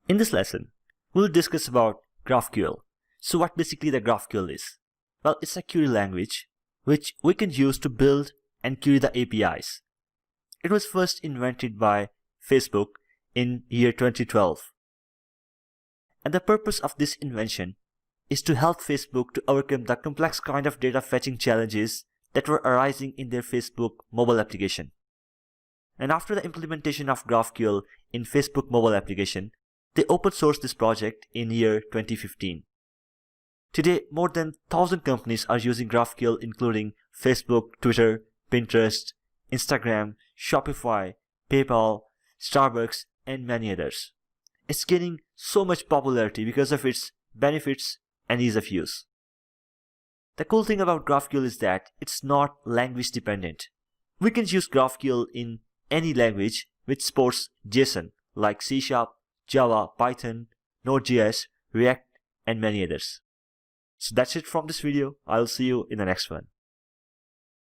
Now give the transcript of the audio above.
In this lesson, we'll discuss about GraphQL. So what basically the GraphQL is? Well, it's a query language which we can use to build and query the APIs. It was first invented by Facebook in year 2012. And the purpose of this invention is to help Facebook to overcome the complex kind of data fetching challenges that were arising in their Facebook mobile application. And after the implementation of GraphQL in Facebook mobile application, they open sourced this project in year 2015. Today, more than 1,000 companies are using GraphQL, including Facebook, Twitter, Pinterest, Instagram, Shopify, PayPal, Starbucks, and many others. It's gaining so much popularity because of its benefits and ease of use. The cool thing about GraphQL is that it's not language dependent. We can use GraphQL in any language which supports JSON like C#, Java, Python, Node.js, React, and many others. So that's it from this video. I'll see you in the next one.